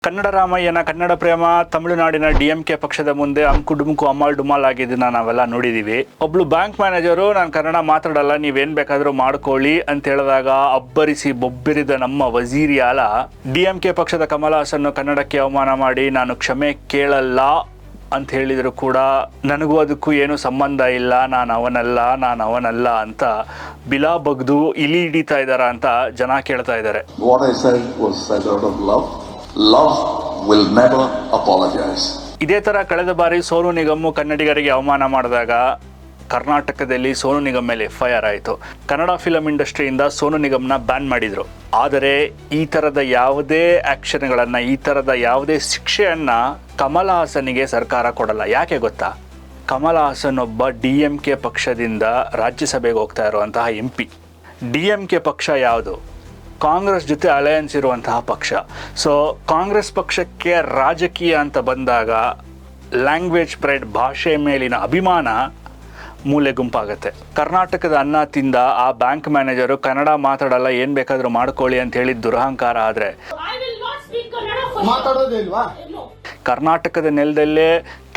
ಕನ್ನಡ ರಾಮಯ್ಯನ ಕನ್ನಡ ಪ್ರೇಮ ತಮಿಳುನಾಡಿನ DMK ಪಕ್ಷದ ಮುಂದೆ ಅಂಕುಡುಮುಕು ಅಮ್ಮಾಳ್ ಡುಮಾಲ್ ಆಗಿದ್ದನ್ನ ನಾವೆಲ್ಲ ನೋಡಿದೀವಿ. ಒಬ್ಳು ಬ್ಯಾಂಕ್ ಮ್ಯಾನೇಜರು ನಾನು ಕನ್ನಡ ಮಾತಾಡಲ್ಲ, ನೀವೇನ್ ಬೇಕಾದ್ರೂ ಮಾಡ್ಕೊಳ್ಳಿ ಅಂತ ಹೇಳಿದಾಗ ಅಬ್ಬರಿಸಿ ಬೊಬ್ಬಿರಿದ ನಮ್ಮ ವಜೀರಿ ಆಲ DMK ಪಕ್ಷದ ಕಮಲ್ ಹಾಸನ್ ಕನ್ನಡಕ್ಕೆ ಅವಮಾನ ಮಾಡಿ ನಾನು ಕ್ಷಮೆ ಕೇಳಲ್ಲ ಅಂತ ಹೇಳಿದ್ರು ಕೂಡ ನನಗೂ ಅದಕ್ಕೂ ಏನು ಸಂಬಂಧ ಇಲ್ಲ, ನಾನು ಅವನಲ್ಲ ಅಂತ ಬಿಲಾ ಬಗ್ದು ಇಲಿ ಹಿಡಿತಾ ಇದ್ದಾರ ಅಂತ ಜನ ಕೇಳ್ತಾ ಇದ್ದಾರೆ. What I said was said out of love. Love will never apologize. ಇದೇ ತರ ಕಳೆದ ಬಾರಿ ಸೋನು ನಿಗಮ್ ಕನ್ನಡಿಗರಿಗೆ ಅವಮಾನ ಮಾಡಿದಾಗ ಕರ್ನಾಟಕದಲ್ಲಿ ಸೋನು ನಿಗಮ್ ಮೇಲೆ FIR ಆಯಿತು. ಕನ್ನಡ ಫಿಲಂ ಇಂಡಸ್ಟ್ರಿಯಿಂದ ಸೋನು ನಿಗಮ್ನ ಬ್ಯಾನ್ ಮಾಡಿದ್ರು. ಆದರೆ ಈ ಥರದ ಯಾವುದೇ ಆ್ಯಕ್ಷನ್ಗಳನ್ನು, ಈ ಥರದ ಯಾವುದೇ ಶಿಕ್ಷೆಯನ್ನು ಕಮಲ್ ಹಾಸನ್ಗೆ ಸರ್ಕಾರ ಕೊಡಲ್ಲ. ಯಾಕೆ ಗೊತ್ತಾ? ಕಮಲ್ ಹಾಸನ್ ಒಬ್ಬ DMK ಪಕ್ಷದಿಂದ ರಾಜ್ಯಸಭೆಗೆ ಹೋಗ್ತಾ ಇರುವಂತಹ MP. DMK ಪಕ್ಷ ಯಾವುದು? ಕಾಂಗ್ರೆಸ್ ಜೊತೆ ಅಲಯನ್ಸ್ ಇರುವಂತಹ ಪಕ್ಷ. ಸೊ ಕಾಂಗ್ರೆಸ್ ಪಕ್ಷಕ್ಕೆ ರಾಜಕೀಯ ಅಂತ ಬಂದಾಗ ಲ್ಯಾಂಗ್ವೇಜ್ ಪ್ರೈಡ್, ಭಾಷೆ ಮೇಲಿನ ಅಭಿಮಾನ ಮೂಲೆ ಗುಂಪಾಗುತ್ತೆ. ಕರ್ನಾಟಕದ ಅನ್ನ ತಿಂದ ಆ ಬ್ಯಾಂಕ್ ಮ್ಯಾನೇಜರು ಕನ್ನಡ ಮಾತಾಡಲ್ಲ, ಏನು ಬೇಕಾದರೂ ಮಾಡ್ಕೊಳ್ಳಿ ಅಂತ ಹೇಳಿದ ದುರಹಂಕಾರ ಆದರೆ ಕರ್ನಾಟಕದ ನೆಲದಲ್ಲೇ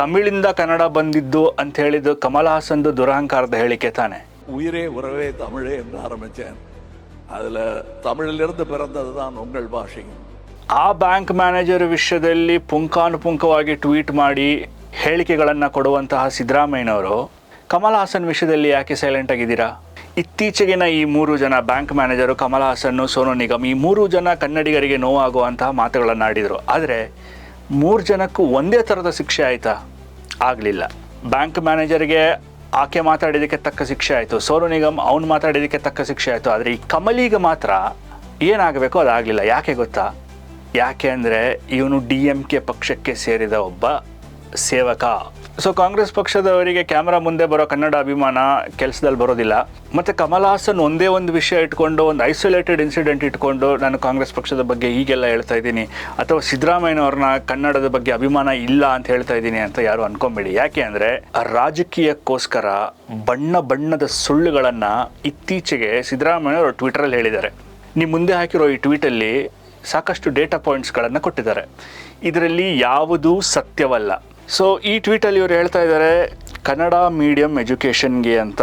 ತಮಿಳಿಂದ ಕನ್ನಡ ಬಂದಿದ್ದು ಅಂತ ಹೇಳಿದ್ದು ಕಮಲ್ ಹಾಸನ್ದು ದುರಹಂಕಾರದ ಹೇಳಿಕೆ ತಾನೆ. உயிரே உறவே தமிழே என்று ஆரம்பித்தேன். அதில் தமிழிலிருந்து பிறந்தது தான் உங்கள் ಭಾಷೆ. ಆ ಬ್ಯಾಂಕ್ ಮ್ಯಾನೇಜರ್ ವಿಷಯದಲ್ಲಿ ಪುಂಖಾನುಪುಂಖವಾಗಿ ಟ್ವೀಟ್ ಮಾಡಿ ಹೇಳಿಕೆಗಳನ್ನು ಕೊಡುವಂತಹ ಸಿದ್ದರಾಮಯ್ಯನವರು ಕಮಲ್ ಹಾಸನ್ ವಿಷಯದಲ್ಲಿ ಯಾಕೆ ಸೈಲೆಂಟ್ ಆಗಿದ್ದೀರಾ? ಇತ್ತೀಚೆಗಿನ ಈ 3 ಜನ ಬ್ಯಾಂಕ್ ಮ್ಯಾನೇಜರು, ಕಮಲ್ ಹಾಸನ್, ಸೋನು ನಿಗಮ್, ಈ 3 ಜನ ಕನ್ನಡಿಗರಿಗೆ ನೋವಾಗುವಂತಹ ಮಾತುಗಳನ್ನು ಆಡಿದರು. ಆದರೆ 3 ಜನಕ್ಕೂ ಒಂದೇ ಥರದ ಶಿಕ್ಷೆ ಆಯಿತಾ? ಆಗಲಿಲ್ಲ. ಬ್ಯಾಂಕ್ ಮ್ಯಾನೇಜರ್ಗೆ ಆಕೆ ಮಾತಾಡಿದ್ದಕ್ಕೆ ತಕ್ಕ ಶಿಕ್ಷೆ ಆಯಿತು, ಸೋನು ನಿಗಮ್ ಅವ್ನು ಮಾತಾಡಿದ್ದಕ್ಕೆ ತಕ್ಕ ಶಿಕ್ಷೆ ಆಯಿತು. ಆದರೆ ಈ ಕಮಲಿಗೆ ಮಾತ್ರ ಏನಾಗಬೇಕೋ ಅದಾಗಲಿಲ್ಲ. ಯಾಕೆ ಗೊತ್ತಾ? ಯಾಕೆ ಅಂದರೆ ಇವನು DMK ಪಕ್ಷಕ್ಕೆ ಸೇರಿದ ಒಬ್ಬ ಸೇವಕ. ಸೊ ಕಾಂಗ್ರೆಸ್ ಪಕ್ಷದವರಿಗೆ ಕ್ಯಾಮ್ರಾ ಮುಂದೆ ಬರೋ ಕನ್ನಡ ಅಭಿಮಾನ ಕೆಲಸದಲ್ಲಿ ಬರೋದಿಲ್ಲ. ಮತ್ತು ಕಮಲ್ ಹಾಸನ್ ಒಂದೇ ಒಂದು ವಿಷಯ ಇಟ್ಕೊಂಡು, ಒಂದು ಐಸೋಲೇಟೆಡ್ ಇನ್ಸಿಡೆಂಟ್ ಇಟ್ಕೊಂಡು ನಾನು ಕಾಂಗ್ರೆಸ್ ಪಕ್ಷದ ಬಗ್ಗೆ ಹೀಗೆಲ್ಲ ಹೇಳ್ತಾ ಇದ್ದೀನಿ, ಅಥವಾ ಸಿದ್ದರಾಮಯ್ಯನವ್ರನ್ನ ಕನ್ನಡದ ಬಗ್ಗೆ ಅಭಿಮಾನ ಇಲ್ಲ ಅಂತ ಹೇಳ್ತಾ ಇದ್ದೀನಿ ಅಂತ ಯಾರು ಅನ್ಕೊಂಬೇಡಿ. ಯಾಕೆ ಅಂದರೆ ರಾಜಕೀಯಕ್ಕೋಸ್ಕರ ಬಣ್ಣದ ಸುಳ್ಳುಗಳನ್ನು ಇತ್ತೀಚೆಗೆ ಸಿದ್ದರಾಮಯ್ಯನವರು ಟ್ವಿಟರಲ್ಲಿ ಹೇಳಿದ್ದಾರೆ. ನೀವು ಮುಂದೆ ಹಾಕಿರೋ ಈ ಟ್ವೀಟಲ್ಲಿ ಸಾಕಷ್ಟು ಡೇಟಾ ಪಾಯಿಂಟ್ಸ್ಗಳನ್ನು ಕೊಟ್ಟಿದ್ದಾರೆ. ಇದರಲ್ಲಿ ಯಾವುದೂ ಸತ್ಯವಲ್ಲ. ಸೊ ಈ ಟ್ವೀಟಲ್ಲಿ ಇವರು ಹೇಳ್ತಾ ಇದ್ದಾರೆ, ಕನ್ನಡ ಮೀಡಿಯಂ ಎಜುಕೇಷನ್ಗೆ ಅಂತ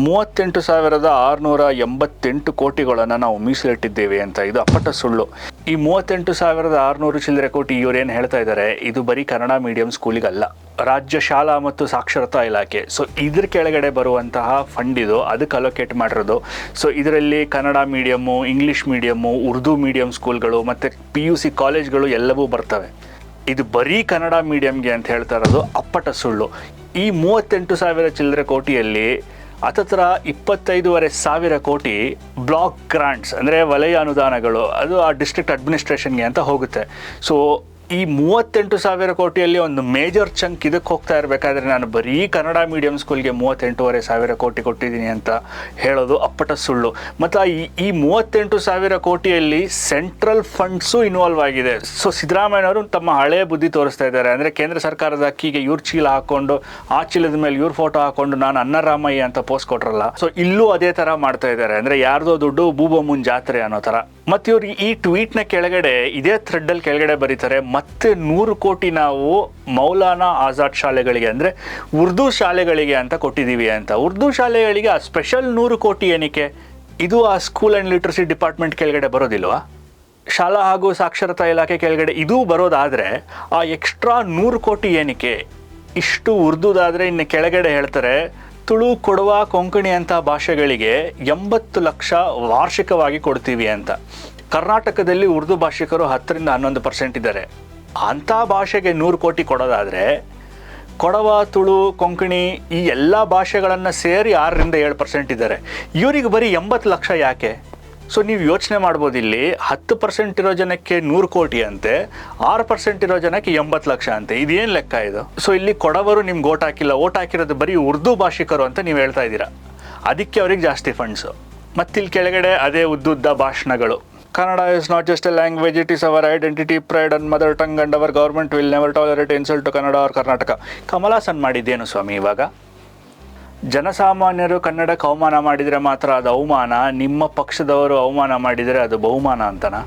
38,688 ಕೋಟಿಗಳನ್ನು ನಾವು ಮೀಸಲಿಟ್ಟಿದ್ದೇವೆ ಅಂತ. ಇದು ಅಪ್ಪಟ ಸುಳ್ಳು. ಈ 38,600 ಚಿಲ್ಲರೆ ಕೋಟಿ ಇವರೇನು ಹೇಳ್ತಾ ಇದ್ದಾರೆ, ಇದು ಬರೀ ಕನ್ನಡ ಮೀಡಿಯಂ ಸ್ಕೂಲಿಗಲ್ಲ, ರಾಜ್ಯ ಶಾಲಾ ಮತ್ತು ಸಾಕ್ಷರತಾ ಇಲಾಖೆ. ಸೊ ಇದ್ರ ಕೆಳಗಡೆ ಬರುವಂತಹ ಫಂಡ್ ಇದು, ಅದಕ್ಕೆ ಅಲೋಕೇಟ್ ಮಾಡಿರೋದು. ಸೊ ಇದರಲ್ಲಿ Kannada medium, English medium, Urdu medium ಸ್ಕೂಲ್ಗಳು ಮತ್ತು PUC ಕಾಲೇಜ್ಗಳು ಎಲ್ಲವೂ ಬರ್ತವೆ. ಇದು ಬರೀ ಕನ್ನಡ ಮೀಡಿಯಂಗೆ ಅಂತ ಹೇಳ್ತಾ ಇರೋದು ಅಪ್ಪಟ ಸುಳ್ಳು. ಈ 38,000 ಚಿಲ್ಲರೆ ಕೋಟಿಯಲ್ಲಿ ಹತ್ತತ್ರ 25,500 ಕೋಟಿ ಬ್ಲಾಕ್ ಗ್ರಾಂಟ್ಸ್ ಅಂದರೆ ವಲಯ ಅನುದಾನಗಳು, ಅದು ಆ ಡಿಸ್ಟ್ರಿಕ್ಟ್ ಅಡ್ಮಿನಿಸ್ಟ್ರೇಷನ್ಗೆ ಅಂತ ಹೋಗುತ್ತೆ. ಸೊ ಈ 38,000 ಕೋಟಿಯಲ್ಲಿ ಒಂದು ಮೇಜರ್ ಚಂಕ್ ಇದಕ್ಕೆ ಹೋಗ್ತಾ ಇರಬೇಕಾದ್ರೆ ನಾನು ಬರೀ ಕನ್ನಡ ಮೀಡಿಯಂ ಸ್ಕೂಲ್ಗೆ 38,500 ಕೋಟಿ ಕೊಟ್ಟಿದ್ದೀನಿ ಅಂತ ಹೇಳೋದು ಅಪ್ಪಟ ಸುಳ್ಳು. ಮತ್ತು ಈ 38,000 ಕೋಟಿಯಲ್ಲಿ ಸೆಂಟ್ರಲ್ ಫಂಡ್ಸು ಇನ್ವಾಲ್ವ್ ಆಗಿದೆ. ಸೊ ಸಿದ್ದರಾಮಯ್ಯನವರು ತಮ್ಮ ಹಳೆ ಬುದ್ಧಿ ತೋರಿಸ್ತಾ ಇದ್ದಾರೆ. ಅಂದರೆ ಕೇಂದ್ರ ಸರ್ಕಾರದ ಅಕ್ಕಿಗೆ ಇವ್ರ ಚೀಲ ಹಾಕ್ಕೊಂಡು, ಆ ಚೀಲದ ಮೇಲೆ ಇವ್ರ ಫೋಟೋ ಹಾಕ್ಕೊಂಡು ನಾನು ಅನ್ನರಾಮಯ್ಯ ಅಂತ ಪೋಸ್ಟ್ ಕೊಟ್ರಲ್ಲ, ಸೊ ಇಲ್ಲೂ ಅದೇ ಥರ ಮಾಡ್ತಾ ಇದ್ದಾರೆ. ಅಂದರೆ ಯಾರ್ದೋ ದುಡ್ಡು ಬೂಬಮ್ಮನ ಜಾತ್ರೆ ಅನ್ನೋ ಥರ. ಮತ್ತು ಇವ್ರು ಈ ಟ್ವೀಟ್ನ ಕೆಳಗಡೆ ಇದೇ ಥ್ರೆಡ್ಡಲ್ಲಿ ಕೆಳಗಡೆ ಬರೀತಾರೆ, ಮತ್ತೆ 100 ಕೋಟಿ ನಾವು ಮೌಲಾನಾ ಆಜಾದ್ ಶಾಲೆಗಳಿಗೆ ಅಂದರೆ ಉರ್ದು ಶಾಲೆಗಳಿಗೆ ಅಂತ ಕೊಟ್ಟಿದ್ದೀವಿ ಅಂತ. ಉರ್ದು ಶಾಲೆಗಳಿಗೆ ಆ ಸ್ಪೆಷಲ್ 100 ಕೋಟಿ ಏನಕ್ಕೆ? ಇದು ಆ ಸ್ಕೂಲ್ ಆ್ಯಂಡ್ ಲಿಟ್ರಸಿ ಡಿಪಾರ್ಟ್ಮೆಂಟ್ ಕೆಳಗಡೆ ಬರೋದಿಲ್ವಾ? ಶಾಲಾ ಹಾಗೂ ಸಾಕ್ಷರತಾ ಇಲಾಖೆ ಕೆಳಗಡೆ ಇದೂ ಬರೋದಾದರೆ ಆ ಎಕ್ಸ್ಟ್ರಾ 100 ಕೋಟಿ ಏನಕ್ಕೆ? ಇಷ್ಟು ಉರ್ದುದಾದರೆ ಇನ್ನು ಕೆಳಗಡೆ ಹೇಳ್ತಾರೆ ತುಳು, ಕೊಡವ, ಕೊಂಕಣಿ ಅಂತ ಭಾಷೆಗಳಿಗೆ 80 ಲಕ್ಷ ವಾರ್ಷಿಕವಾಗಿ ಕೊಡ್ತೀವಿ ಅಂತ. ಕರ್ನಾಟಕದಲ್ಲಿ ಉರ್ದು ಭಾಷಿಕರು 10ರಿಂದ 11% ಇದ್ದಾರೆ. ಅಂಥ ಭಾಷೆಗೆ 100 ಕೋಟಿ ಕೊಡೋದಾದರೆ ಕೊಡವ, ತುಳು, ಕೊಂಕಣಿ ಈ ಎಲ್ಲ ಭಾಷೆಗಳನ್ನು ಸೇರಿ 6ರಿಂದ 7% ಇದ್ದಾರೆ. ಇವರಿಗೆ ಬರೀ 80 ಲಕ್ಷ ಯಾಕೆ? ಸೊ ನೀವು ಯೋಚನೆ ಮಾಡ್ಬೋದು, ಇಲ್ಲಿ 10% ಇರೋ ಜನಕ್ಕೆ 100 ಕೋಟಿ ಅಂತೆ, 6% ಇರೋ ಜನಕ್ಕೆ 80 ಲಕ್ಷ ಅಂತೆ. ಇದೇನು ಲೆಕ್ಕ ಇದು? ಸೊ ಇಲ್ಲಿ ಕೊಡವರು ನಿಮ್ಗೆ ಓಟ್ ಹಾಕಿಲ್ಲ, ಓಟ್ ಹಾಕಿರೋದು ಬರೀ ಉರ್ದು ಭಾಷಿಕರು ಅಂತ ನೀವು ಹೇಳ್ತಾ ಇದ್ದೀರಾ. ಅದಕ್ಕೆ ಅವ್ರಿಗೆ ಜಾಸ್ತಿ ಫಂಡ್ಸು. ಮತ್ತಿಲ್ಲಿ ಕೆಳಗಡೆ ಅದೇ ಉದ್ದುದ್ದ ಭಾಷಣಗಳು. Kannada is not just a language, it is our identity, pride and mother tongue and our government will never tolerate insult to Kannada or Karnataka. Kamal Haasan ಮಾಡಿದ್ದೇನು ಸ್ವಾಮಿ ಇವಾಗ? ಜನಸಾಮಾನ್ಯರು ಕನ್ನಡಕ್ಕೆ ಅವಮಾನ ಮಾಡಿದರೆ ಮಾತ್ರ ಅದು ಅವಮಾನ, ನಿಮ್ಮ ಪಕ್ಷದವರು ಅವಮಾನ ಮಾಡಿದರೆ ಅದು ಬಹುಮಾನ ಅಂತನಾ?